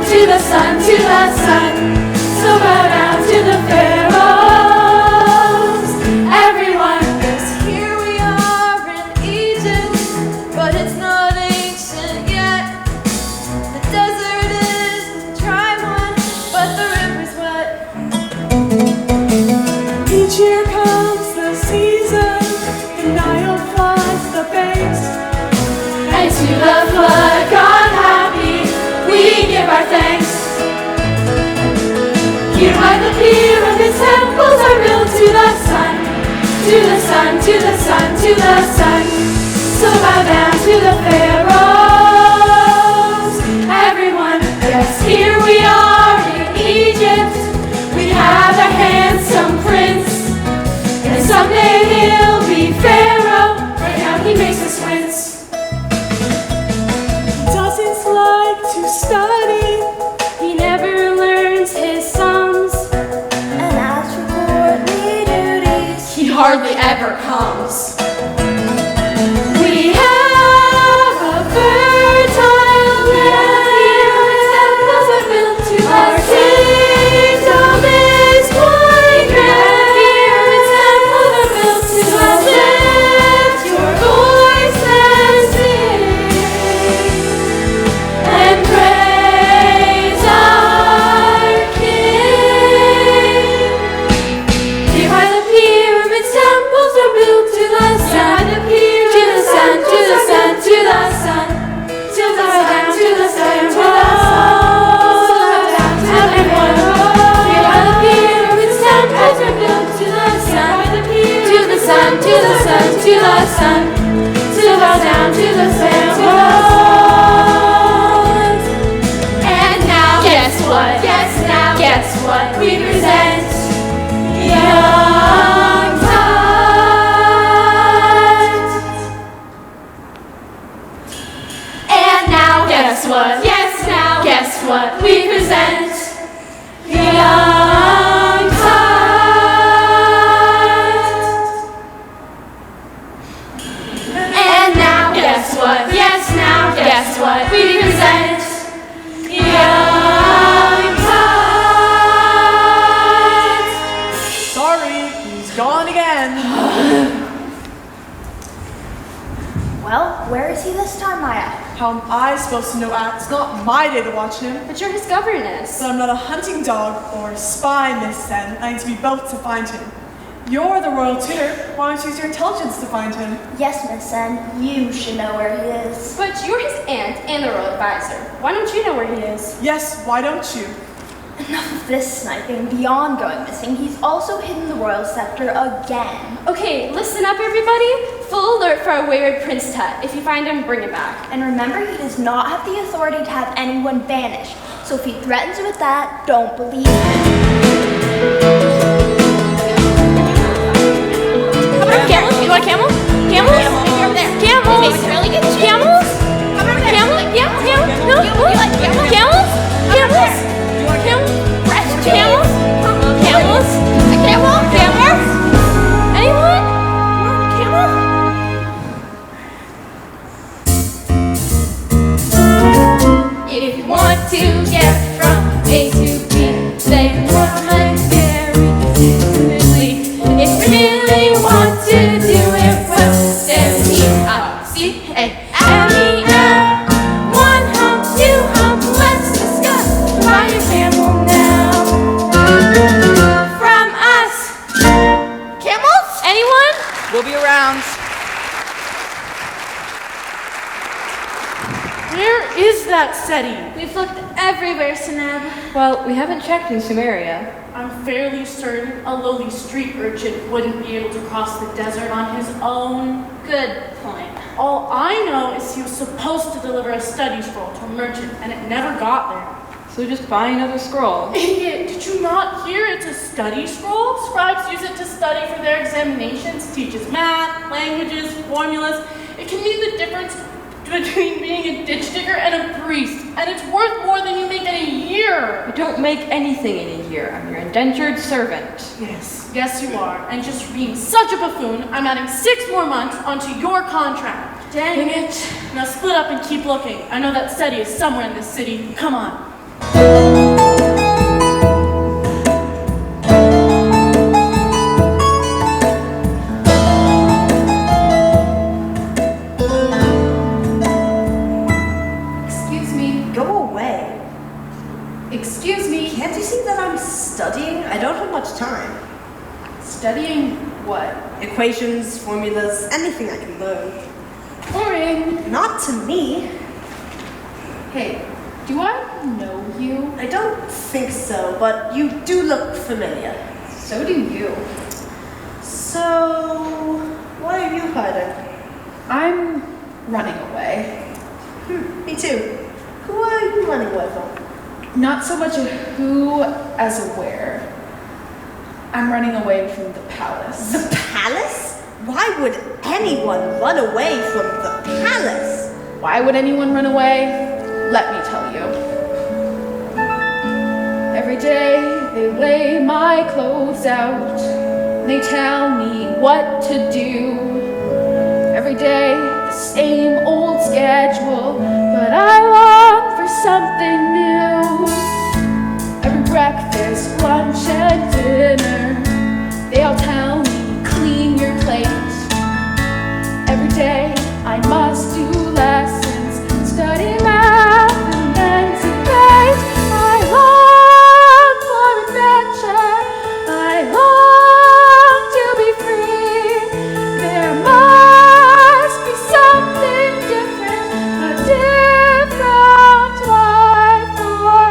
to the sun, to the sun. So bow down to the pharaohs, everyone. Yes, here we are in Egypt, but it's not ancient yet. The desert is a dry one, but the river's wet. Each year comes the season, the Nile floods the banks. And to the flood God happy, we give our thanks. Here by the pyramid temples are built to the sun, to the sun, to the sun, to the sun. So bow down to the pharaohs, everyone. Yes, here we are in Egypt. We have a handsome prince, and someday he'll be pharaoh. Right now he makes us wince. Doesn't like to study. He never learns his sums. And as for courtly duties, He hardly ever comes. We have a fertile land. Temples are built to our kingdom is quite grand. Temples are built to us. Lift your voice and sing and praise our King. Here by the pyramids, temples are built to the sun, to the sun, to the sun, to the sun, to the sun, to the sun, to the sun. Everyone. Here by the pyramids, temples are built to the sun, to the sun, to the sun, to the sun, to bow down to the pharaohs. And now, guess what? Guess now, guess what? We present Young Tut. And now, guess what? Yes, now, guess what? We present Young Tut. And now, guess what? Yes, now, guess what? We present Young Tut. Sorry, he's gone again. well, where is he this time, Maya? How am I supposed to know that? It's not my day to watch him. But you're his governess. But I'm not a hunting dog or a spy, Miss Sen. I need to be both to find him. You're the royal tutor. Why don't you use your intelligence to find him? Yes, Miss Sen, you should know where he is. But you're his aunt and the royal advisor. Why don't you know where he is? Yes, why don't you? Enough of this sniping. Beyond going missing, he's also hidden the royal scepter again. Okay, listen up, everybody. Full alert for our wayward Prince Tut. If you find him, bring him back. And remember, he does not have the authority to have anyone banished. So if he threatens you with that, don't believe him. Camels? You want a camel? Camels? Camels? Camels? Camels? Camels? Yeah, camels? No? You like camels? Camels? Camels? Camels? Camels? Camels? A camel? Camels? Anyone? Camel? If you want to get from A to B, then run very quickly. If you really want to do it well, then E-I-C-A-M-E-L. One hump, two hump, let's discuss. Buy your camel now. From us. Camels? Anyone? We'll be around. Where is that SETI? We've looked everywhere, Sineb. Well, we haven't checked in Sumeria. I'm fairly certain a lowly street urchin wouldn't be able to cross the desert on his own. Good point. All I know is he was supposed to deliver a study scroll to a merchant, and it never got there. So just buy another scroll. Idiot, did you not hear it's a study scroll? Scribes use it to study for their examinations, teaches math, languages, formulas. It can mean the difference between being a ditch digger and a priest, and it's worth more than you make in a year. I don't make anything in a year. I'm your indentured servant. Yes, you are. And just for being such a buffoon, I'm adding 6 more months onto your contract. Dang it. Now split up and keep looking. I know that SETI is somewhere in this city. Come on. Equations, formulas, anything I can learn. Boring. Not to me. Hey, do I know you? I don't think so, but you do look familiar. So do you. So, why are you hiding? I'm running away. Me too. Who are you running away from? Not so much a who as a where. I'm running away from the palace. The palace? Why would anyone run away from the palace? Why would anyone run away? Let me tell you. Every day they lay my clothes out. They tell me what to do. Every day the same old schedule, but I long for something new. Every breakfast, lunch, and dinner, they all tell me, clean your plate. Every day I must do lessons, study math, and then debate. I long for adventure, I long to be free. There must be something different, a different life for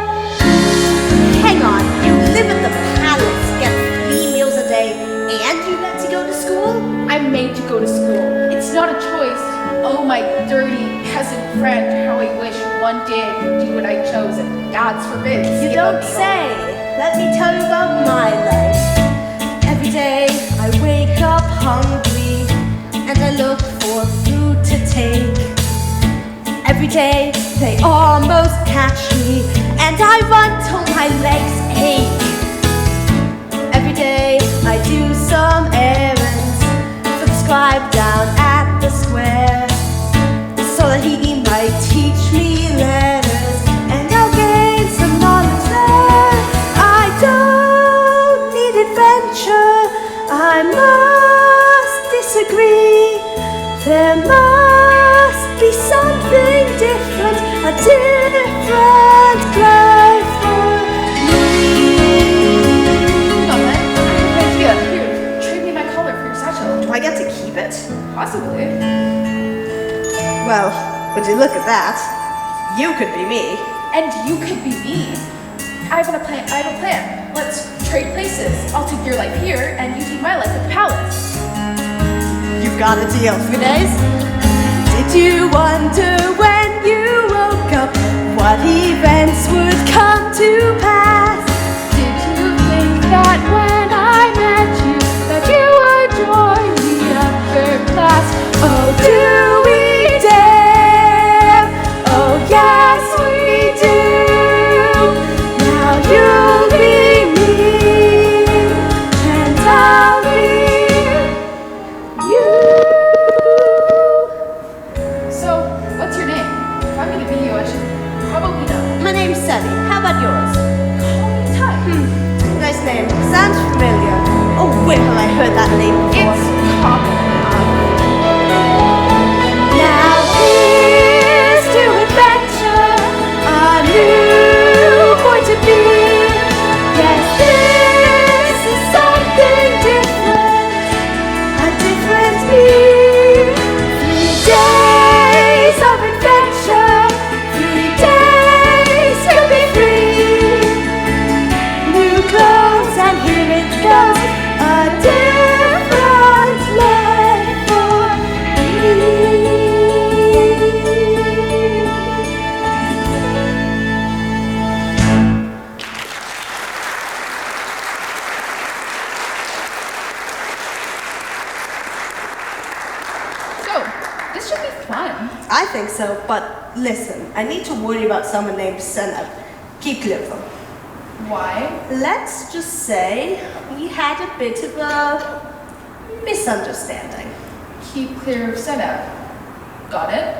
me. Hang on, you live at the palace, get 3 meals a day, and you get to go to school? I'm made to go to school. It's not a choice. Oh, my dirty peasant friend, how I wish one day I could do what I chose, and God's forbid. You skip a don't meal. say. Let me tell you about my life. Every day I wake up hungry, and I look for food to take. Every day they almost catch me, and I run till my legs ache. Every day I do some errands for the scribe down at the square, so that he might teach me letters, and I'll gain some knowledge there. I don't need adventure, I must disagree. There must be something different, a different life for me. Hang on, man. I have an idea. Here, trade me my collar for your satchel. Do I get to keep it? Possibly. Well, would you look at that? You could be me. And you could be me. I have a plan. Let's trade places. I'll take your life here, and you take my life at the palace. You've got a deal, 3 days? Did you wonder when you woke up what events would come to pass? Did you think that when I met you that you would join the upper class? Oh, do we dare? Oh, yes, we do. Now you'll be me, and I'll be you. So, what's your name? If I'm gonna be you, I should probably know. My name's Sally. How about yours? Call me Ty. Nice name. Sounds familiar. Oh, where have I heard that name before? It's common. Now here's to adventure, a new point to be. Yes, this is something different, a different me. 3 days of adventure, 3 days to be free. New clothes and here it goes, a different life for me. So, this should be fun. I think so, but listen, I need to worry about someone named Senna. Keep clear of them. Why? Let's just say we had a bit of a misunderstanding. Keep clear of setup. Got it?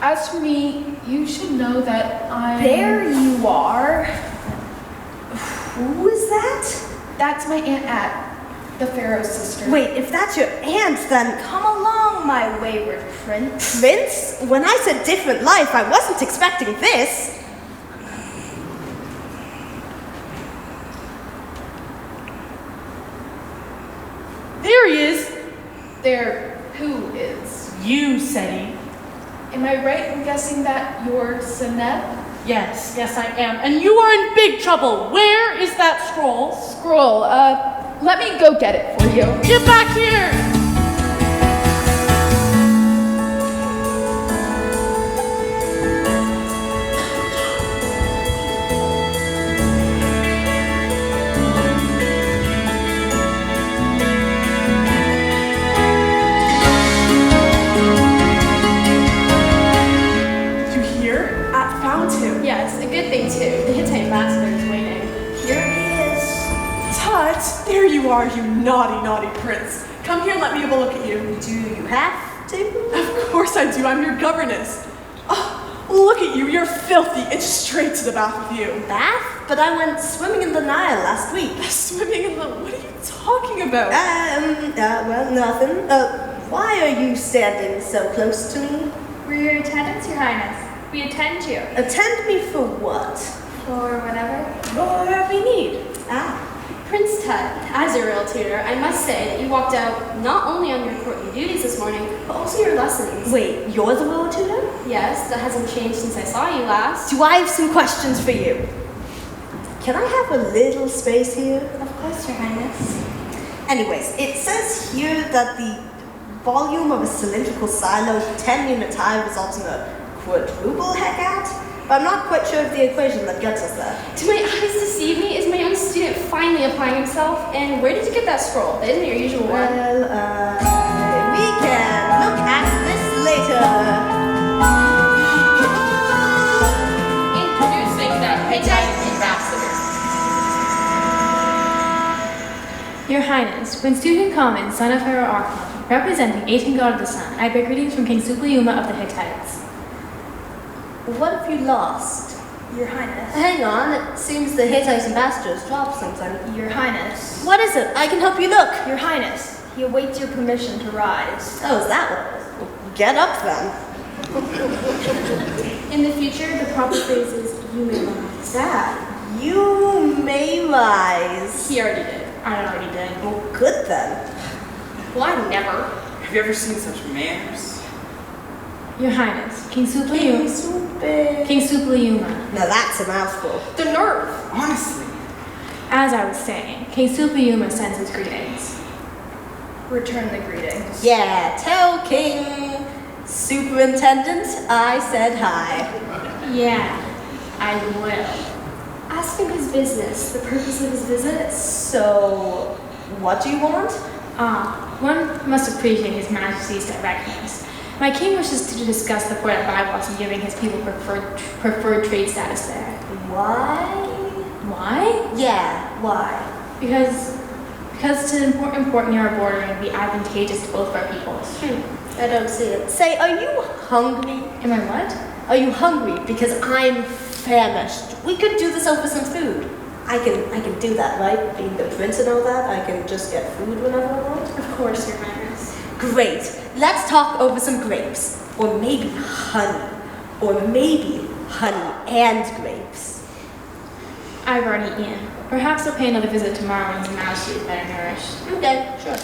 As for me, you should know that I'm... There you are. Who is that? That's my Aunt At, the Pharaoh's sister. Wait, if that's your aunt, then Come along, my wayward prince. Prince? When I said different life, I wasn't expecting this. There he is! you, SETI. Am I right in guessing that you're Senep? Yes, I am. And you are in big trouble. Where is that scroll? Scroll, let me go get it for you. Get back here! Yes, a good thing too. The Hittite ambassador is waiting. Here he is. Tut, there you are, you naughty, naughty prince. Come here and let me have a look at you. Do you have to? Of course I do, I'm your governess. Oh, look at you, you're filthy. It's straight to the bath with you. Bath? But I went swimming in the Nile last week. Swimming in the... What are you talking about? Well, nothing. Why are you standing so close to me? We're your attendants, Your Highness. We attend you. Attend me for what? For whatever. Whatever we need. Prince Tut, as your royal tutor, I must say that you walked out not only on your courtly duties this morning, but also your lessons. Wait, you're the royal tutor? Yes, that hasn't changed since I saw you last. Do I have some questions for you? Can I have a little space here? Of course, Your Highness. Anyways, it says here that the volume of a cylindrical silo 10 units high results in a quadruple hecat, but I'm not quite sure of the equation that gets us there. Do my eyes deceive me? Is my own student finally applying himself? And where did you get that scroll? That isn't your usual one. Well, we can look at this later. Introducing the Hittite ambassador. Your Highness, when student Common, son of Pharaoh Archon, representing 18 God of the Sun, I bear greetings from King Suplayuma of the Hittites. What have you lost? Your Highness. Hang on, it seems the Hittite ambassador's dropped something. Your Highness. What is it? I can help you look. Your Highness, he awaits your permission to rise. Oh, is that what it is? Well, get up then. In the future, the proper phrase is, you may rise. That. You may rise. He already did. I already did. Well, good then. Well, I never. Have you ever seen such manners? Your Highness, King Suplayuma. King Suplayuma. Now that's a mouthful. The nerve. Honestly. As I was saying, King Suplayuma sends his greetings. Return the greetings. Yeah, tell King Superintendent I said hi. Yeah, I will. Ask him his business, the purpose of his visit. So, what do you want? One must appreciate His Majesty's directness. My king wishes to discuss the port of Bypass and giving his people preferred trade status there. Why? Why? Yeah, why? Because to import near our border would be advantageous to both of our peoples. I don't see it. Say, are you hungry? Am I what? Are you hungry? Because I'm famished. We could do this over some food. I can do that, right? Being the prince and all that, I can just get food whenever I want. Of course, Your Highness. Great. Let's talk over some grapes. Or maybe honey. Or maybe honey and grapes. I've already eaten. Perhaps I'll pay another visit tomorrow when His Majesty is better nourished. Okay, sure.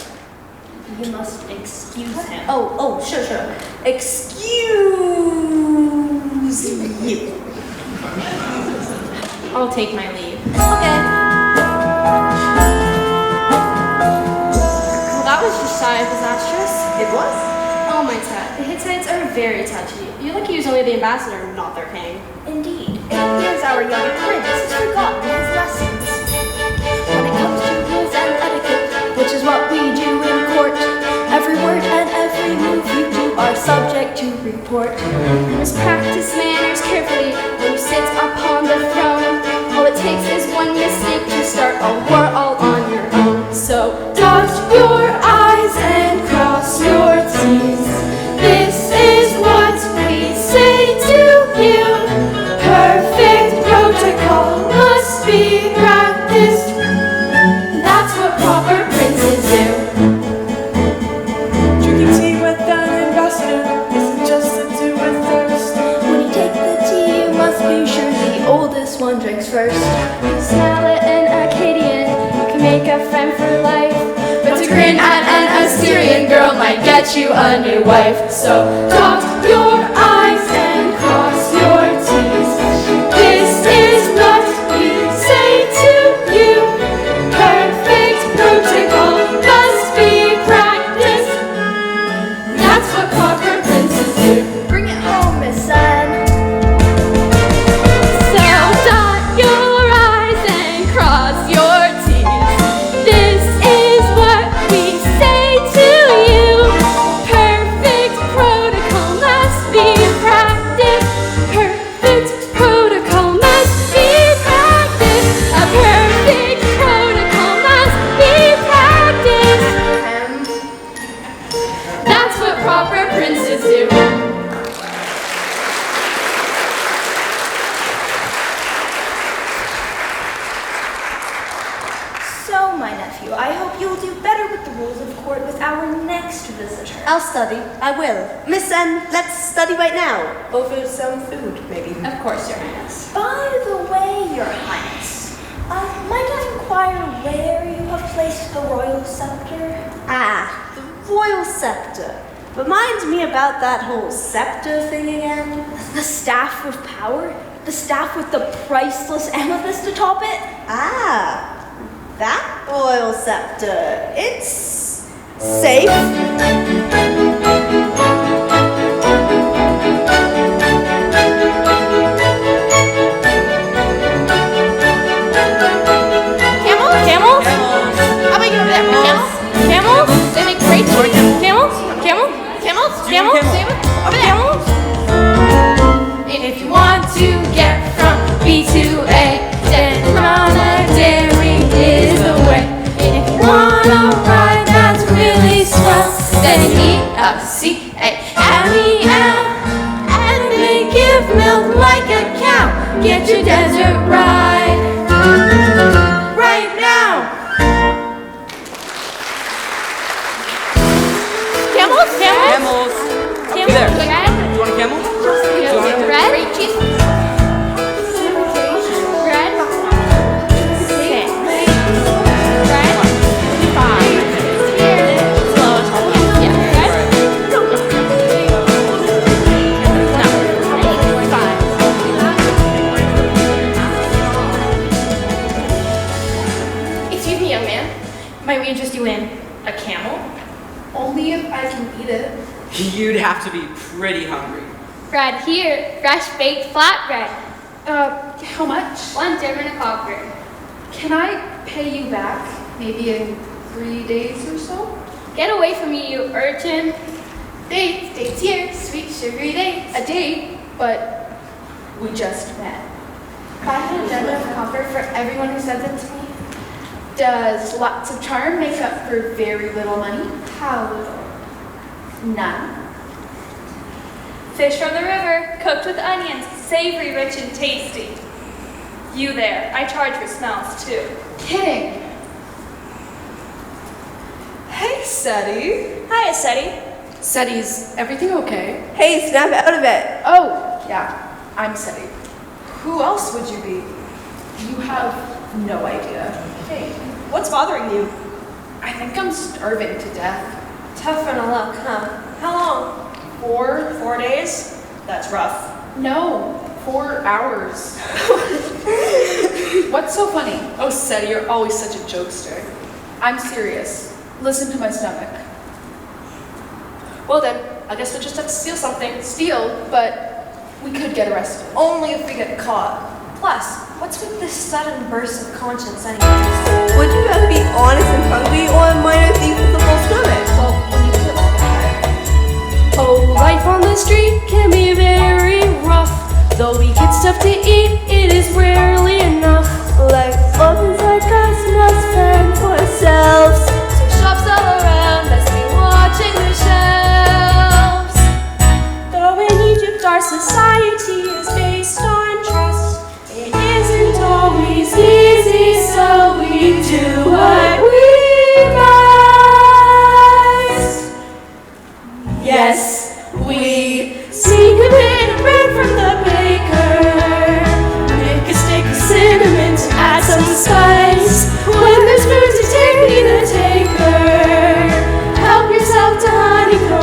You must excuse him. Oh, sure. Excuse you. I'll take my leave. Okay. Well, that was just shy of disastrous. It was? Oh my Tut, the Hittites are very touchy. You're lucky he was only the ambassador, not their king. Indeed. Here's our young prince who's forgotten his lessons. When it comes to rules and etiquette, which is what we do in court, every word and every move you do are subject to report. You must practice manners carefully when you sit upon the throne. All it takes is one mistake to start a war all on your own. So Dot your I's and cross your T's. This is what we say to you. Perfect protocol must be practiced. That's what proper princes do. Drinking tea with an ambassador isn't just to do with thirst. When you take the tea, you must be sure the oldest one drinks first. you smell it an Acadian, you can make a friend for life. But to grin at an Assyrian girl might get get you a new wife. So dot your I's and cross your T's. This is what we say to you. Perfect protocol must be practiced. That's what proper princes do. Bring it home, Miss Sun. So dot your I's and cross your T's. This is what we say to you. Perfect protocol must be practiced. Perfect protocol must be practiced. A perfect protocol must be practiced. That's what proper princes do. So, my nephew, I hope you will do better with the rules of court with our next visitor. I'll study. I will. Miss N, let's study right now. Over some food, maybe. Of course, Your Highness. By the way, Your Highness, might I inquire where you have placed the royal scepter? Ah, the royal scepter. Remind me about that whole scepter thing again. The staff of power? The staff with the priceless amethyst atop it? Ah, that royal scepter. It's safe. Camels? Camels? How about you over there? Camels? Camels? They make great cheese. Camels? Camels? Camels? Camels? Over there. Camels? If you want to get from B to A, then Rana Dairy is the way. If you wanna ride that's really swell, then E-L-C-A-L-E-L. And they give milk like a cow. Get your desert ride right now. Camels? Camels? Camels. Camels? There. Red? You want a camel? Red? Great cheese. Red? 6. Red? 5. Slow as hell. Yeah. Red? No. 5. Excuse me, young man. Might we interest you in a camel? Only if I can eat it. You'd have to be pretty hungry. Bread here, fresh baked flatbread. How much? 1 dirham and a copper. Can I pay you back maybe in 3 days or so? Get away from me, you urchin. Dates here, sweet sugary dates. A date, but we just met. 500 dirham and a copper for everyone who sends it to me. Does lots of charm make up for very little money? How little? None. Fish from the river, cooked with onions, savory, rich, and tasty. You there, I charge for smells too. Kidding. Hey, Seti. Hiya, Seti. Seti's everything okay? Hey, snap out of it. Oh, yeah, I'm Seti. Who else would you be? You have no idea. Hey, what's bothering you? I think I'm starving to death. Tough on a luck, huh? How long? 4 days? That's rough. No, 4 hours. What's so funny? Oh, Seti, you're always such a jokester. I'm serious. Listen to my stomach. Well then, I guess we'll just have to steal something. Steal, but we could get arrested. Only if we get caught. Plus, what's with this sudden burst of conscience anyways? Would you rather be honest and hungry or a minor thief with a full stomach? Well, when you put it like that. Oh, life on the street can be very rough. Though we get stuff to eat, it is rarely enough. Like orphans like us must fend for ourselves. So shops all around, let's be watching the shelves. Though in Egypt our society is based on trust, it isn't always easy, so we do what we must. Yes, we sneak a bit of bread from the baker, make a stick of cinnamon to add some spice. When there's food to take, be the taker. Help yourself to honeycomb.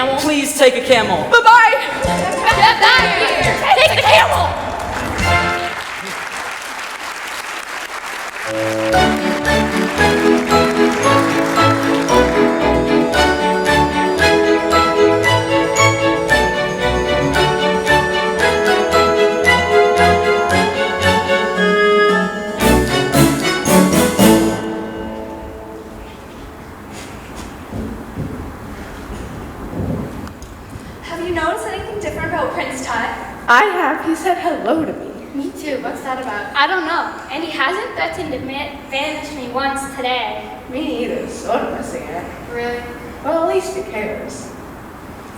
camel. Please take a camel. Bye-bye. Get back here. Take the camel. Have you noticed anything different about Prince Tut? I have. He said hello to me. Me too. What's that about? I don't know. And he hasn't threatened to vanish me once today. Me either. Sort of missing it. Really? Well, at least he cares.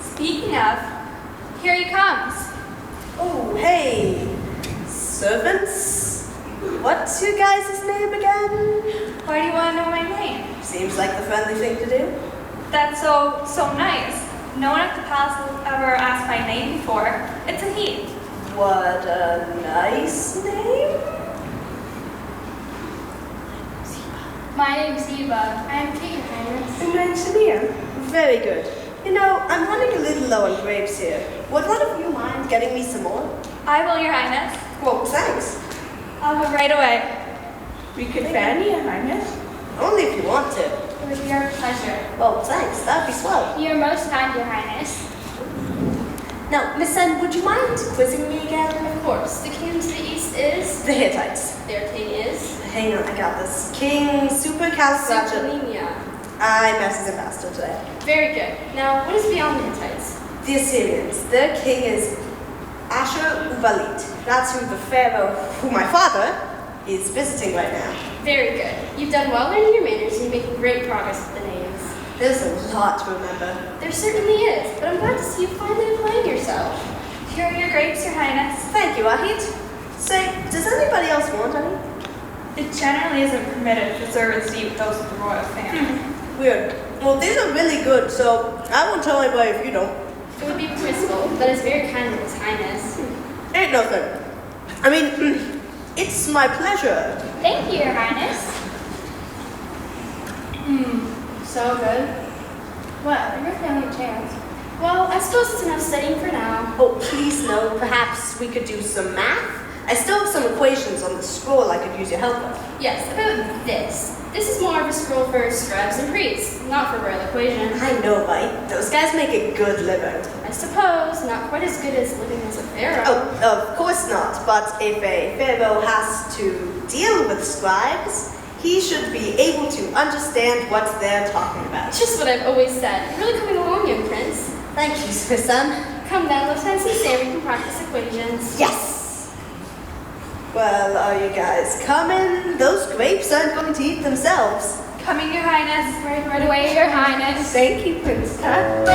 Speaking of, here he comes. Oh, hey, servants. What's your guys' name again? Why do you want to know my name? Seems like the friendly thing to do. That's so nice. No one at the palace has ever asked my name before. It's a he. What a nice name. My name's Eva. I am Kate, Your Highness. And nice to meet you. Very good. You know, I'm running a little low on grapes here. Would one of you mind getting me some more? I will, Your Highness. Well, thanks. I'll go right away. We could fan you, Highness. Only if you want to. It would be our pleasure. Well, thanks. That'd be swell. You're most kind, Your Highness. Now, Miss N, would you mind quizzing me again? Of course. The king to the east is. The Hittites. Their king is. Hang on, I got this. King Supercalifragilistic. Superlinia. I messed it faster today. Very good. Now, what is beyond the Hittites? The Assyrians. Their king is Ashur-uballit. That's who the pharaoh, who my father, is visiting right now. Very good. You've done well learning your manners and you're making great progress with the names. There's a lot to remember. There certainly is, but I'm glad to see you finally applying yourself. Here are your grapes, Your Highness. Thank you, Ahit. Say, does anybody else want any? It generally isn't permitted to serve and eat with those of the royal family. Weird. Well, these are really good, so I won't tell anybody if you don't. It would be permissible. That is very kind of His Highness. Ain't nothing. I mean, it's my pleasure. Thank you, Your Highness. So good. Well, you're the only chance. Well, I suppose it's enough studying for now. Oh, please no. Perhaps we could do some math? I still have some equations on the scroll I could use your help with. Yes, about this. This is more of a scroll for scribes and priests, not for royal equations. I know, right? Those guys make a good living. I suppose, not quite as good as living as a pharaoh. Oh, of course not. But if a pharaoh has to deal with scribes, he should be able to understand what they're talking about. Just what I've always said. You're really coming along, young prince. Thank you, son. Come down, let's have some sand. We can practice equations. Yes! Well, are you guys coming? Those grapes aren't going to eat themselves. Coming, Your Highness. Right away, Your Highness. Thank you, Prince Tut.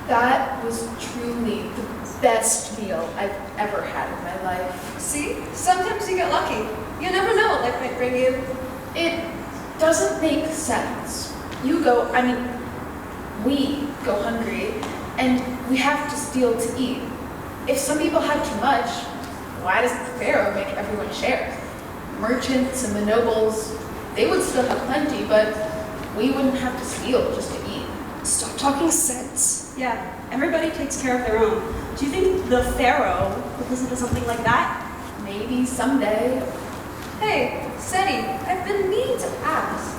That was truly the best meal I've ever had in my life. See? Sometimes you get lucky. You never know what life might bring you. It doesn't make sense. We go hungry, and we have to steal to eat. If some people have too much, why does the pharaoh make everyone share? Merchants and the nobles, they would still have plenty, but we wouldn't have to steal just to eat. Stop talking sense. Yeah, everybody takes care of their own. Do you think the pharaoh would listen to something like that? Maybe someday. Hey, Seti, I've been meaning to ask.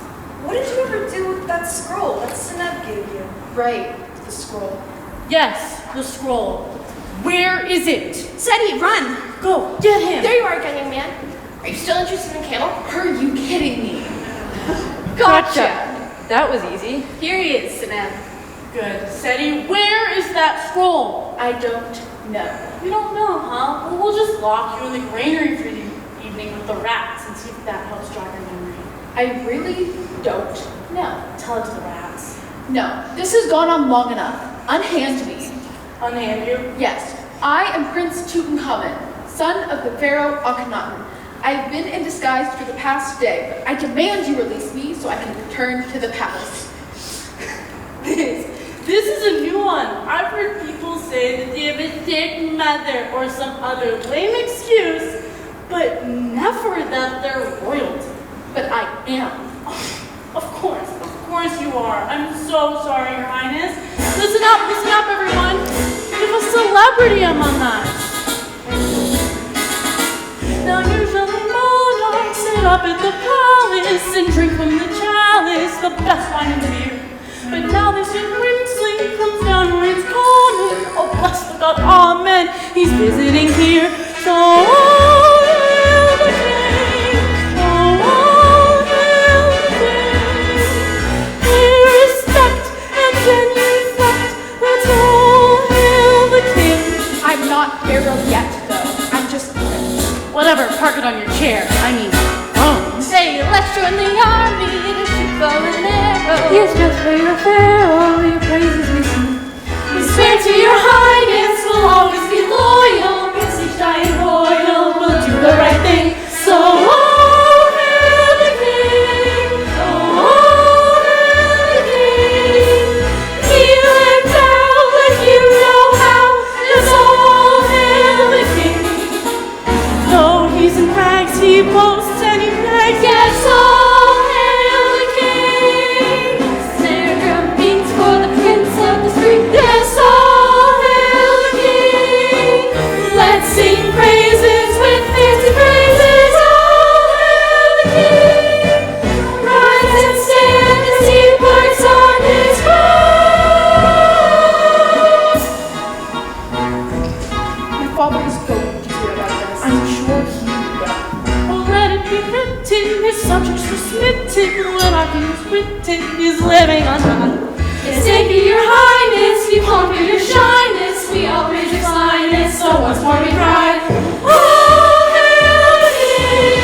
What did you ever do with that scroll that Seneb gave you? Right, the scroll. Yes, the scroll. Where is it? Seti, run! Go, get him! There you are again, young man. Are you still interested in camel? Are you kidding me? Gotcha! That was easy. Here he is, Seneb. Good. Seti, where is that scroll? I don't know. You don't know, huh? Well, we'll just lock you in the granary for the evening with the rats and see if that helps jog your memory. I really don't know. Tell it to the rats. No, this has gone on long enough. Unhand me. Unhand you? Yes, I am Prince Tutankhamun, son of the Pharaoh Akhenaten. I've been in disguise for the past day, but I demand you release me so I can return to the palace. This is a new one. I've heard people say that they have a thick mother or some other lame excuse, but never that they're royalty. But I am. Of course you are. I'm so sorry, Your Highness. Listen up, everyone. We have a celebrity among us. Now usually monarchs sit up at the palace and drink from the chalice, the best wine in the beer. But now this young princeling comes down where it's common. Oh, bless the God, amen. He's visiting here. So all hail the king. Oh, all hail the king. Pay respect and genuflect. Let's all hail the king. I'm not pharaoh yet, though. I'm just prince. Whatever, park it on your chair. I mean, Say, let's join the army to shoot bow and arrow. Yes, just for your pharaoh, your praises we sing. We swear to your highness we'll always be loyal. Prestige giant royal, we'll do the right thing. So all hail the king. Oh, all hail the king. Kneel and bow like you know how. Just all hail the king. though he's in rags, he boasts and he brags. Yes, all hail the king. Snare drum beats for the prince of the street. Yes, all hail the king. Let's sing praises with fancy phrases. All hail the king. Rise and stand as he works on his cross. My father is going to hear about this. I'm sure he will. Oh, let it be written, his subjects were smitten when our king was written, he's living undone. Yes, thank you, your highness. We conquer your shyness. We all praise your slyness. So once more we cry. All hail the king.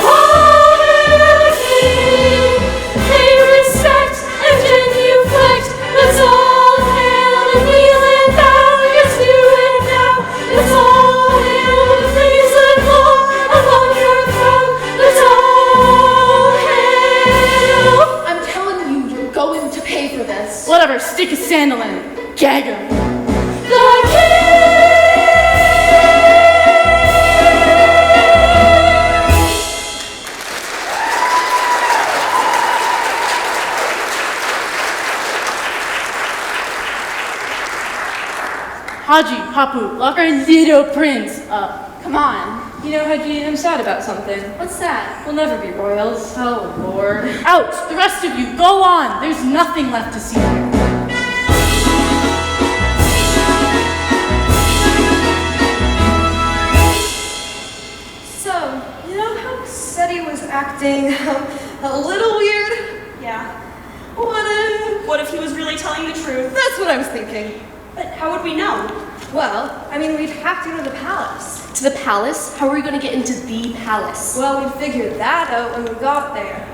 All hail the king. Pay respect and genuflect. Let's all hail and kneel and bow. Yes, do it now. Let's all hail and praise the Lord upon your throne. Let's all hail. I'm telling you, you're going to pay for this. Whatever, stick a sandal in it. Gag him. The king. Haji, Hapu, lock our little prince up. Come on. You know, Haji, I'm sad about something. What's that? We'll never be royals. Oh, Lord. Out! The rest of you, go on! There's nothing left to see here. So, you know how Seti was acting a little weird? Yeah. What if he was really telling the truth? That's what I was thinking. But how would we know? Well, I mean, we'd have to go to the palace. To the palace? How are we going to get into the palace? Well, we figured that out when we got there.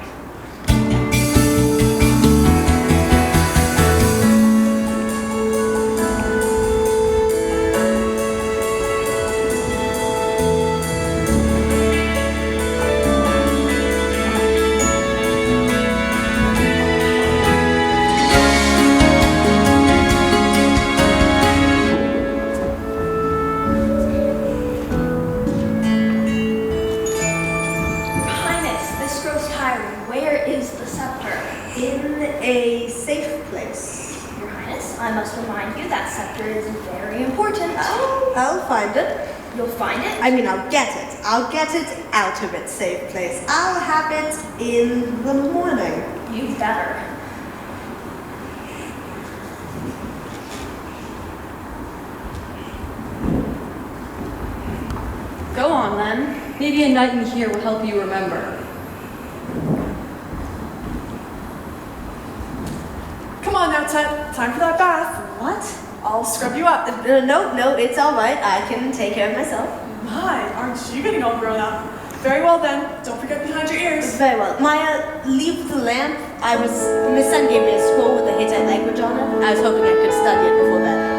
A safe place. Your Highness, I must remind you that scepter is very important. Oh, I'll find it. You'll find it? I mean, I'll get it. I'll get it out of its safe place. I'll have it in the morning. You better. Go on, then. Maybe a night in here will help you remember. Come on now, Ted. Time for that bath. What? I'll scrub you up. No, it's all right. I can take care of myself. My, aren't you getting all grown up? Very well then. Don't forget behind your ears. Very well. Maya, leave the lamp. Miss Sun gave me a scroll with the Hittite language on it. I was hoping I could study it before bed.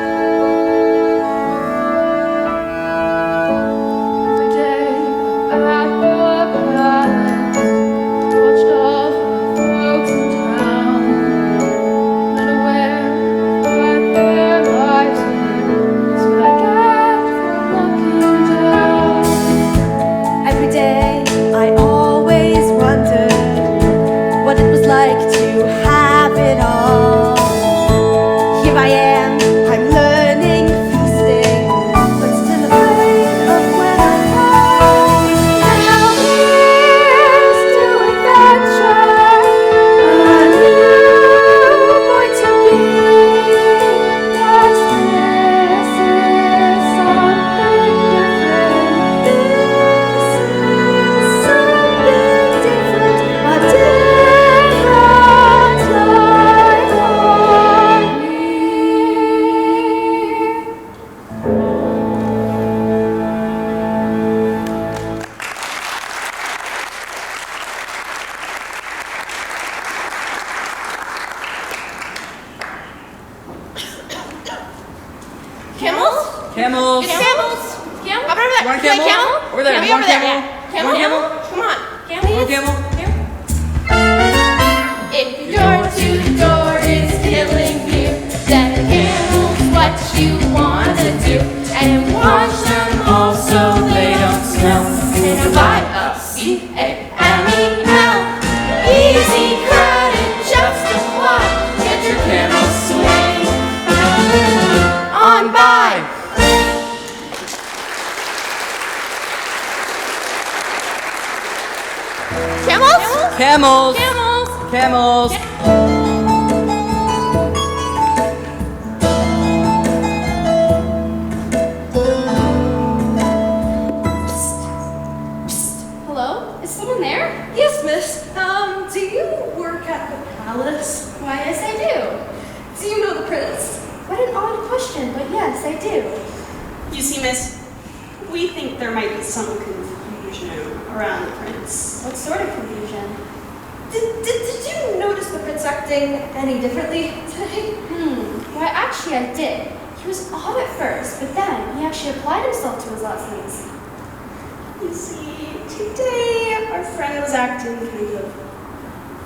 Watched all the folks in town, went away. Camels? Camels. Camel. Up over there. Want a camel? Camel. Over there. Camel. Want a Over there. camel? Camel. Want a camel? Come on. Want a camel? If your tutor is killing you, then camel's what you want to do. And wash them all so they don't smell. And Y-O-C-A-M-E-L. Easy credit, just a while. Get your camel swing on by. Camels? Camels. Camels. Camels. Hello? Is someone there? Yes, miss. Do you work at the palace? Why, yes, I do. Do you know the prince? What an odd question, but yes, I do. You see, miss, we think there might be some confusion around the prince. What sort of confusion? Did you notice the prince acting any differently today? Why, actually, I did. He was odd at first, but then he actually applied himself to his lessons. You see, today our friend was acting kind of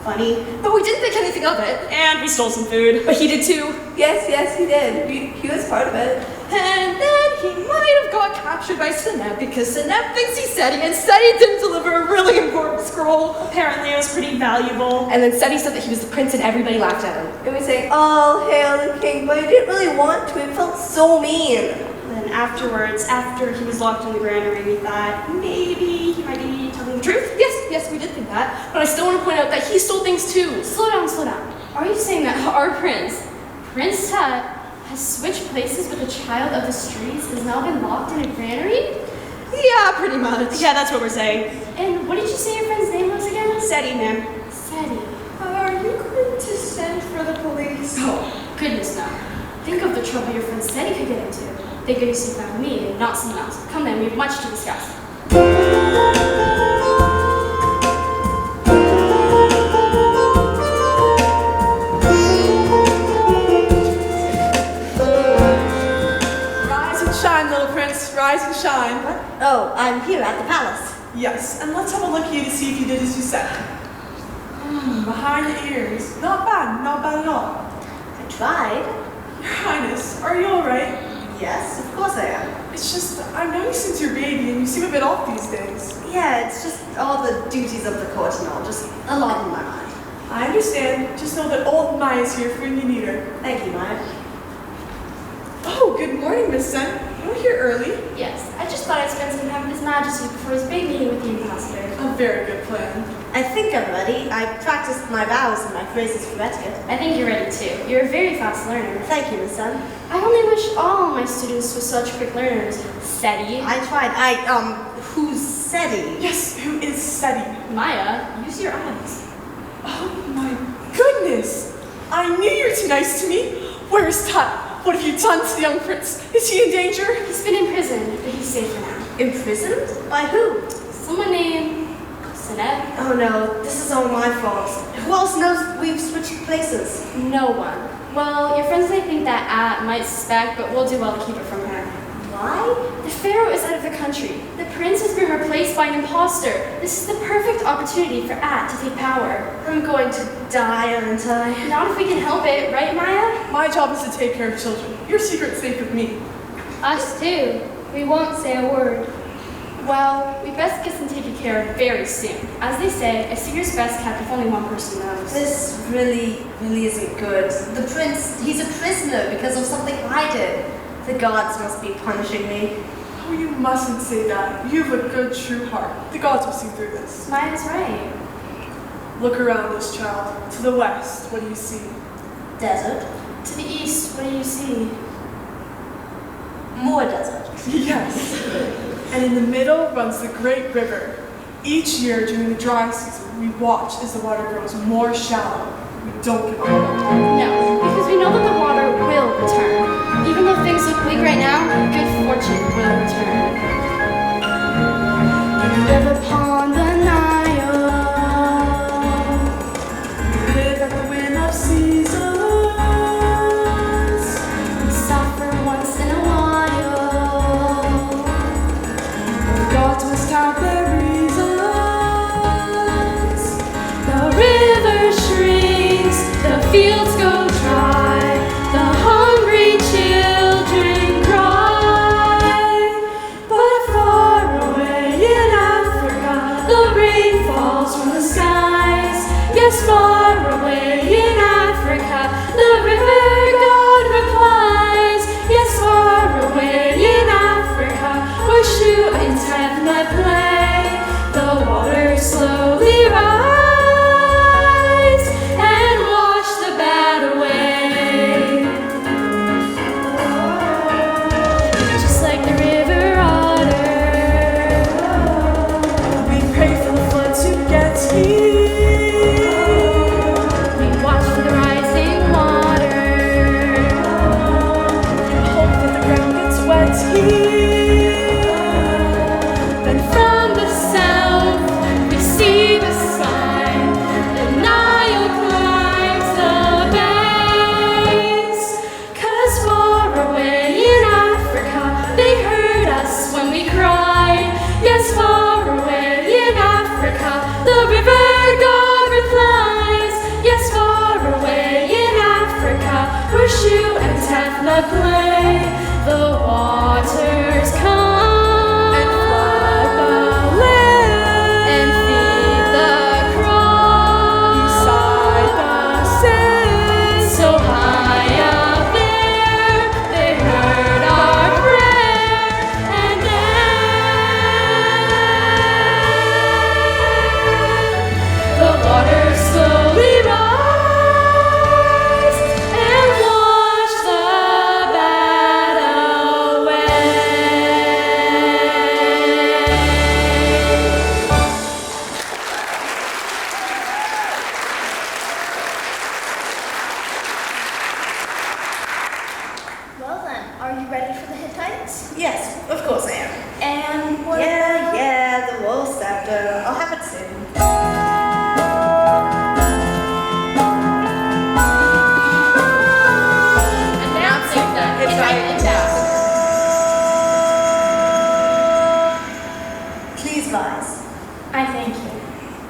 funny. But we didn't think anything of it. And we stole some food. But he did too. Yes, he did. He was part of it. And then he might have got captured by Seneb because Seneb thinks he's SETI and SETI didn't deliver a really important scroll. Apparently it was pretty valuable. And then SETI said that he was the prince and everybody laughed at him. And we say, all hail the king, but he didn't really want to. It felt so mean. Then afterwards, after he was locked in the granary, we thought maybe he might be telling the truth. Yes, we did think that. But I still want to point out that he stole things too. Slow down. Are you saying that our prince, Prince Tut, has switched places with a child of the streets, has now been locked in a granary? Yeah, pretty much. Yeah, that's what we're saying. And what did you say your friend's name was again? SETI, ma'am. SETI. Are you going to send for the police? Oh, goodness no. Think of the trouble your friend SETI could get into. Thank goodness you found me and not someone else. Come then, we have much to discuss. Rise and shine, little prince. Rise and shine. Oh, I'm here at the palace. Yes, and let's have a look at you to see if you did as you said. Behind the ears. Not bad at all. I tried. Your Highness, are you alright? Yes, of course I am. It's just, I've known you since you're a baby and you seem a bit off these days. Yeah, it's just all the duties of the court and all, just a lot on my mind. I understand. Just know that old Maya's here for when you need her. Thank you, Maya. Oh, good morning, Miss Sen. You're here early. Yes, I just thought I'd spend some time with His Majesty before his big meeting with the ambassador. A very good plan. I think I'm ready. I practiced my vows and my phrases for etiquette. I think you're ready too. You're a very fast learner. Thank you, Miss Sen. I only wish all my students were such quick learners. SETI. I tried. Who's SETI? Yes, who is SETI? Maya, use your eyes. Oh my goodness! I knew you were too nice to me. Where's Tut? What have you done to the young prince? Is he in danger? He's been imprisoned, but he's safe for now. Imprisoned? By who? Someone named Seneb. Oh no, this is all my fault. Who else knows we've switched places? No one. Well, your friends may think that At might suspect, but we'll do well to keep it from her. Why? The pharaoh is out of the country. The prince has been replaced by an imposter. This is the perfect opportunity for At to take power. I'm going to die, aren't I? Not if we can help it, right, Maya? My job is to take care of children. Your secret's safe with me. Us too. We won't say a word. Well, we best get them taken care of very soon. As they say, a secret's best kept if only one person knows. This really isn't good. The prince, he's a prisoner because of something I did. The gods must be punishing me. Oh, you mustn't say that. You have a good, true heart. The gods will see through this. Maya's right. Look around us, child. To the west, what do you see? Desert. To the east, what do you see? More desert. Yes. And in the middle runs the great river. Each year during the dry season, we watch as the water grows more shallow. We don't give up. No, because we know that the water will return. Even though things look bleak right now, good fortune will return. You live upon the Nile. Live at the whim of seasons. Suffer once in a while. I play. The waters slowly rise and wash the bad away. Just like the river otter, We pray for the flood to get here. we watch for the rising water. Hope that the ground gets wet here. Then from the south we see the sign. The Nile climbs the banks. 'Cause far away in Africa they heard us when we cried. Yes, far away in Africa the river God replies. Yes, far away in Africa where Shu and Tefna play. The waters come And flood the land. and feed the crops Beside the sand. so high up there they heard our prayer. And then the waters slowly rise and wash the bad away. Well then, are you ready for the Hittites? Yes, of course I am. And what Yeah, the royal scepter. I'll have it soon. Announcing the Hittite ambassador. Please rise. I thank you.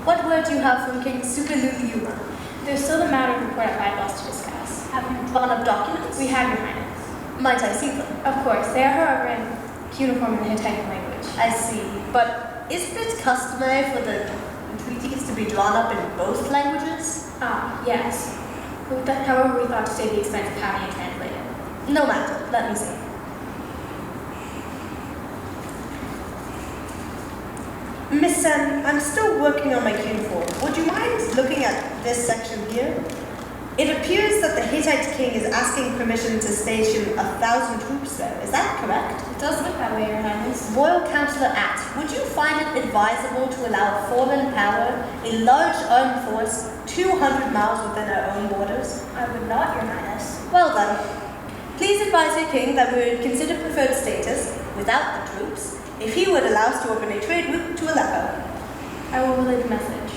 What word do you have from King Supililiuma? There's still the matter of report at my boss to discuss. Have you drawn up documents? We have, Your Highness. Might I see them? Of course, they are however in cuneiform in the Hittite language. I see. But isn't it customary for the treaties to be drawn up in both languages? Ah, yes. However, we thought to save the expense of having it translated. No matter. Let me see. Miss Sen, I'm still working on my cuneiform. Would you mind looking at this section here? It appears that the Hittite king is asking permission to station 1,000 troops there. Is that correct? It does look that way, Your Highness. Royal Councillor At, would you find it advisable to allow foreign power a large armed force 200 miles within our own borders? I would not, Your Highness. Well then, please advise your king that we would consider preferred status without the troops if he would allow us to open a trade route to Aleppo. I will relay the message.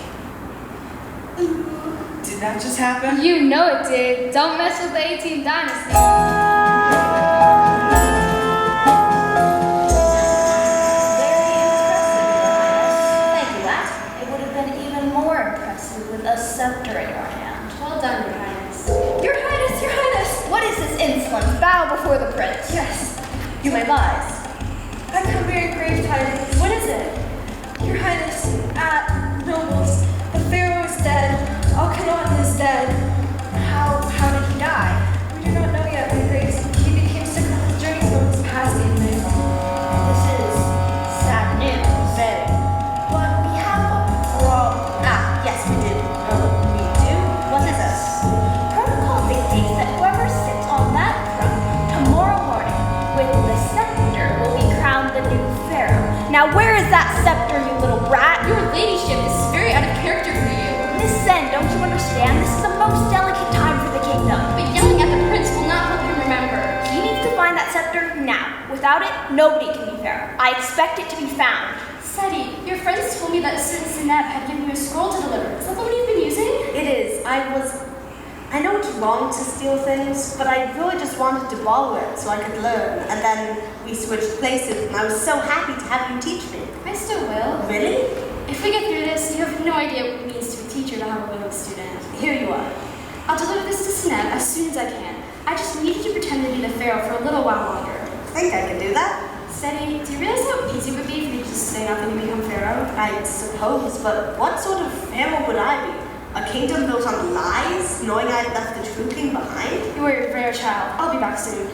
Did that just happen? You know it did. Don't mess with the 18th dynasty. Thank you, At. It would have been even more impressive with a scepter in your hand. Well done, Your Highness. Your Highness, Your Highness! What is this insolence? Bow before the prince. Yes, you may rise. I come bearing grave tidings. What is it? Your Highness, nobles, the Pharaoh is dead. Akhenaten is dead. How did he die? We do not know yet, my grace. He became sick on his journey from his past evening. This is sad news. Very. But we have a problem. Yes, we do. We do? What is it? Protocol dictates that whoever sits on that throne tomorrow morning with the scepter will be crowned the new pharaoh. Now where is that scepter, you little brat? Your ladyship is very out of character for you. Miss Sen, don't you understand? This is the most delicate time for the kingdom. But yelling at the prince will not help him remember. He needs to find that scepter now. Without it, nobody can be pharaoh. I expect it to be found. Seti, your friends told me that Sineb had given you a scroll to deliver. Is that the one you've been using? It is. I know it's wrong to steal things, but I really just wanted to borrow it so I could learn. And then we switched places, and I was so happy to have you teach me. I still will. Really? If we get through this, you have no idea what it means to be a teacher to have a willing student. Here you are. I'll deliver this to Sineb as soon as I can. I just need you to pretend to be the pharaoh for a little while longer. Think I can do that? Seti, do you realize how easy it would be for you to just say nothing and become pharaoh? I suppose, but what sort of pharaoh would I be? A kingdom built on lies, knowing I'd left the true king behind? You are a rare child. I'll be back soon.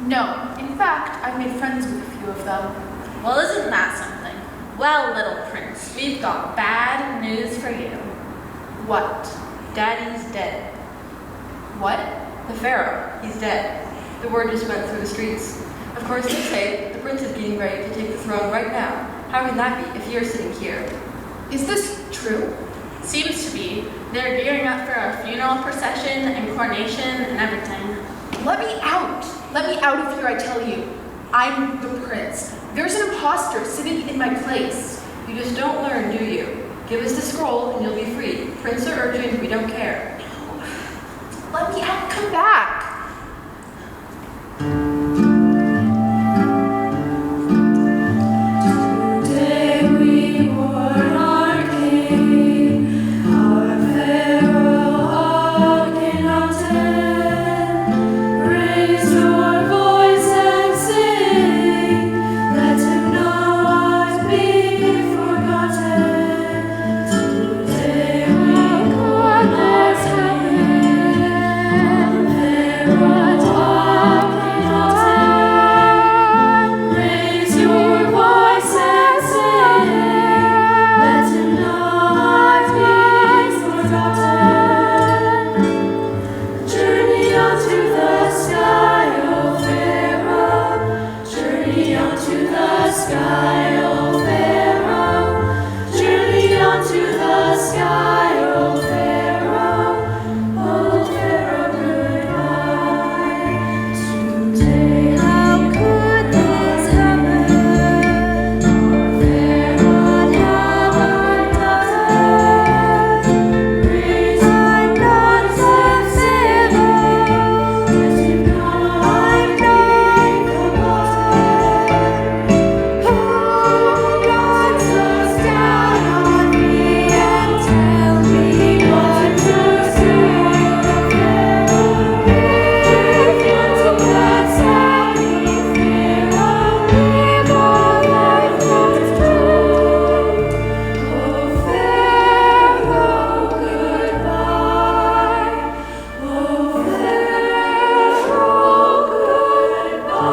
No. In fact, I've made friends with a few of them. Well, isn't that something? Well, little prince, we've got bad news for you. What? Daddy's dead. What? The pharaoh, he's dead. The word just went through the streets. Of course, they say the prince is getting ready to take the throne right now. How can that be if you're sitting here? Is this true? Seems to be. They're gearing up for a funeral procession and coronation and everything. Let me out! Let me out of here, I tell you. I'm the prince. There's an imposter sitting in my place. You just don't learn, do you? Give us the scroll and you'll be free. Prince or urchin, we don't care. Let me out, come back! Today we mourn our king, our Pharaoh Akhenaten. Raise your voice and sing, let him not be forgotten. Today we mourn our king, Pharaoh Akhenaten. Raise your voice and sing, let him not be forgotten. Journey onto the sky, O Pharaoh. Journey onto the sky, O Pharaoh. Journey onto the sky, O Pharaoh. O Pharaoh, goodbye. Today, how could this happen? Our Pharaoh, have I done? Raise my gods and Pharaoh. Let him not be forgotten. Oh, God, look down on me and tell me what to say. Pharaoh, give unto that savvy Pharaoh, give all life that's true. Oh, Pharaoh, goodbye. Oh, Pharaoh, goodbye.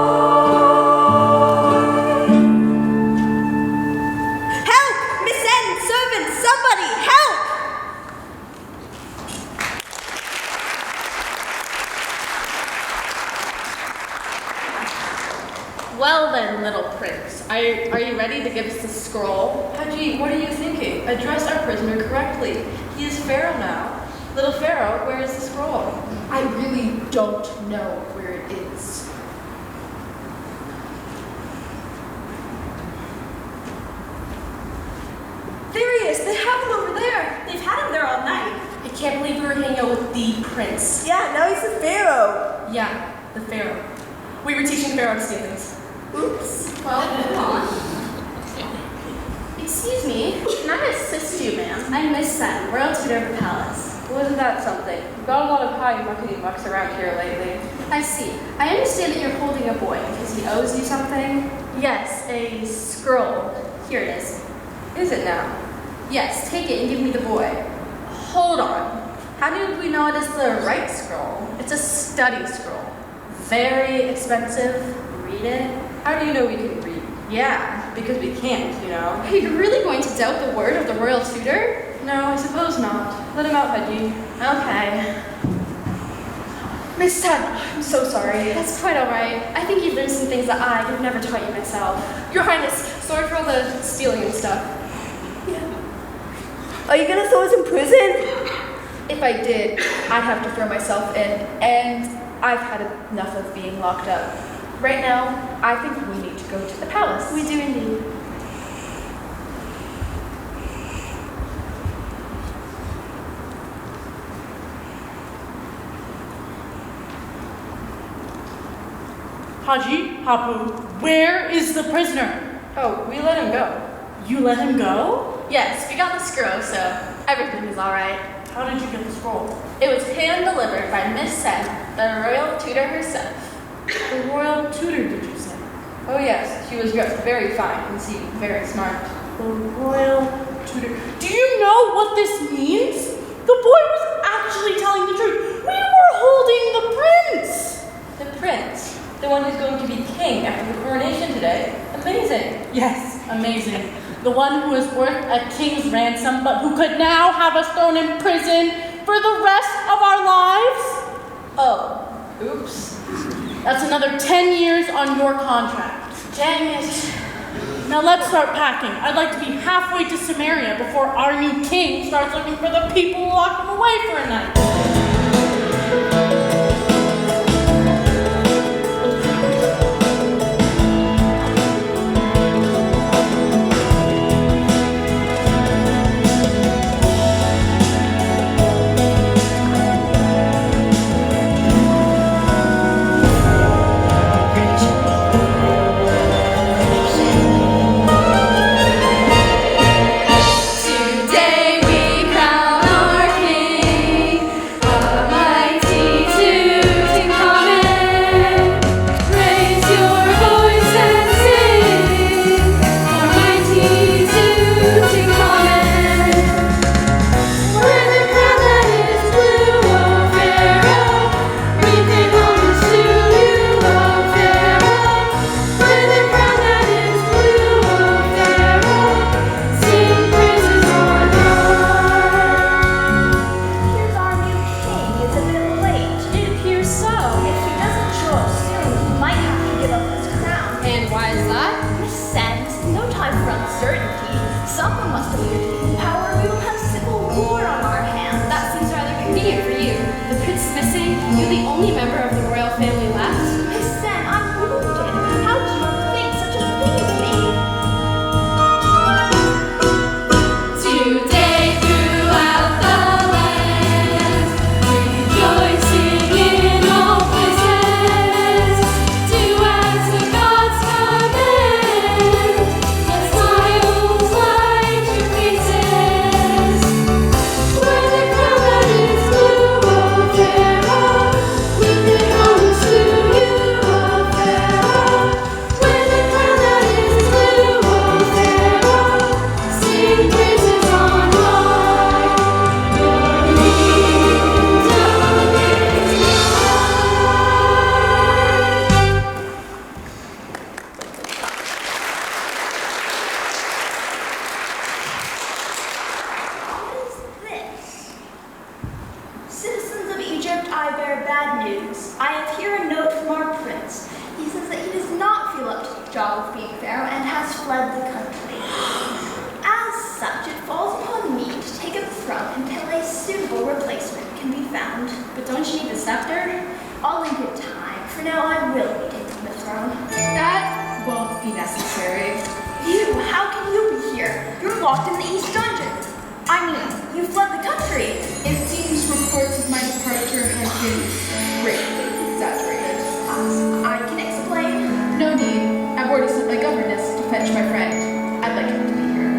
Help! Miss N, servant, somebody, help! Well then, little prince, are you ready to give us the scroll? Haji, what are you thinking? Address our prisoner correctly. He is pharaoh now. Little pharaoh, where is the scroll? I really don't know where it is. There he is. They have him over there. They've had him there all night. I can't believe we were hanging out with the prince. Yeah, now he's the Pharaoh. Yeah, the pharaoh. We were teaching pharaoh to steal things. Oops. Well, hold on. Excuse me, Can I assist you, ma'am? I'm Miss Sen, royal tutor of the palace. Well, isn't that something? We've got a lot of high muckety mucks around here lately. I see. I understand that you're holding a boy because he owes you something. Yes, a scroll. Here it is. Is it now? Yes, take it and give me the boy. Hold on. How do we know it is the right scroll? It's a study scroll. Very expensive. Read it. How do you know we can read? Yeah. Because we can't, you know. Are you really going to doubt the word of the royal tutor? No, I suppose not. Let him out, Haji. Okay. Miss Sen, I'm so sorry. That's quite all right. I think you've learned some things that I have never taught you myself. Your Highness, sorry for all the stealing and stuff. Are you gonna throw us in prison? If I did, I'd have to throw myself in, and I've had enough of being locked up. Right now, I think we need to go to the palace. We do indeed. Haji, Hapu, where is the prisoner? Oh, we let him go. You let him go? Yes, we got the scroll, so everything is all right. How did you get the scroll? It was hand-delivered by Miss Sen, the royal tutor herself. The royal tutor, did you say? Oh yes, she was dressed very fine and seemed very smart. The royal tutor. Do you know what this means? The boy was actually telling the truth. We were holding the prince. The prince? The one who's going to be king after the coronation today. Amazing. Yes, amazing. The one who is worth a king's ransom, but who could now have us thrown in prison for the rest of our lives? Oh, oops. That's another 10 years on your contract. Dang it. Now let's start packing. I'd like to be halfway to Samaria before our new king starts looking for the people who locked him away for a night. Today we crown our King, a mighty Tutankhamen. Raise your voice and sing, our mighty Tutankhamen. We're the crown that is blue, O Pharaoh. We pay homage to you, O Pharaoh. We're the crown that is blue, O Pharaoh. Sing praises on Here's our new king. It's a bit late. It appears so. If he doesn't show up soon, he might have to give up his crown. And why is that? Miss Sen, this is no time for uncertainty. Someone must appear to be in power. We will have civil war on our hands. That seems rather convenient for you. The prince is missing. You're the only member of the royal family left. Miss Sen, I'm wounded. How do you think such a thing of me? Today throughout the land, rejoicing in all places, to answer God's command. Let smiles light your faces. We're the crown that is blue, O Pharaoh. We pay homage to you, O Pharaoh. We're the crown that is blue, O Pharaoh. Sing praises on high. Your kingdom is What is this? Citizens of Egypt, I bear bad news. I have here a note from our prince. He says that he does not feel up to the job of being pharaoh and has fled the country. As such, it falls upon me to take up the throne until a suitable replacement can be found. But don't you need the scepter? All in good time. For now, I will be taking the throne. That won't be necessary. You, how can you be here? You're locked in the East Dungeon. I mean, you fled the country. It seems reports of my departure have been greatly exaggerated. I can explain. No need. I've already sent my governess to fetch my friend. I'd like him to be here.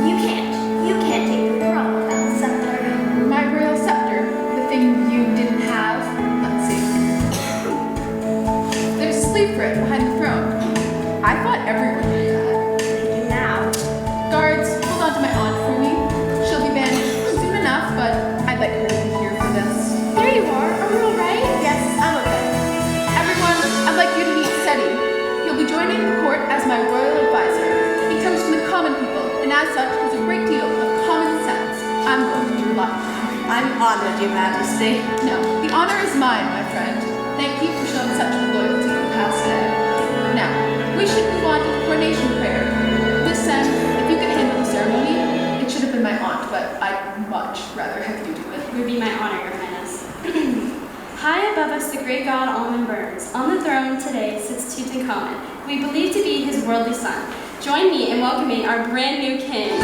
You can't. You can't take the throne without the scepter. My royal scepter, the thing you didn't have. Let's see. There's a sleeve for it behind the throne. I thought everyone knew that. They do now. Guards, hold on to my aunt for me. She'll be banished soon enough, but I'd like her to be here for this. There you are. Are you alright? Yes, I'm okay. Everyone, I'd like you to meet Seti. He'll be joining the court as my royal advisor. He comes from the common people, and as such has a great deal of common sense. I'm going to rely on him. I'm honored, Your Majesty. No, the honor is mine, my friend. Thank you for showing such loyalty the past day. Now, we should move on to the coronation prayer. Miss Sen, if you could handle the ceremony, it should have been my aunt, but I'd much rather have you do it. It would be my honor, Your Highness. High above us, the great god Amun burns. On the throne today sits Tutankhamen, who we believe to be his worldly son. Join me in welcoming our brand new king.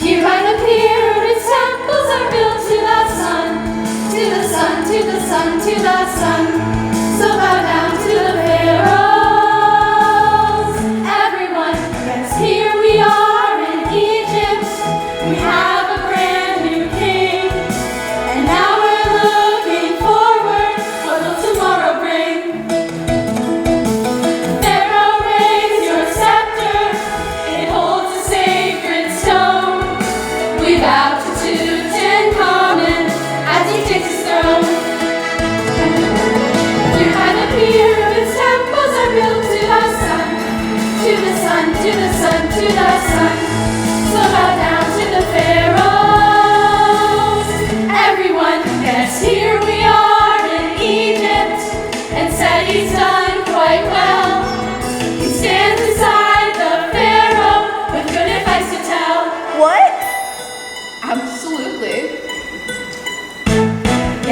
Here by the pyramid temples are built to the sun, to the sun, to the sun, to the sun. So bow down to the pharaohs. Everyone, yes, here we are in Egypt. We have a brand new king, and now we're looking forward. What will tomorrow bring?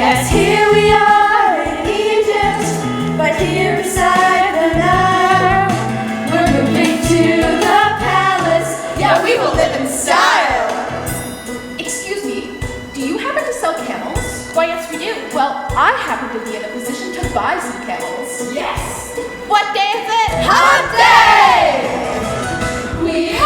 Yes, here we are in Egypt, but here beside the Nile. We're moving to the palace. Yeah, we will live in style. Excuse me, do you happen to sell camels? Why, yes, we do. Well, I happen to be in a position to buy some camels. Yes! What day is it? Hot day! We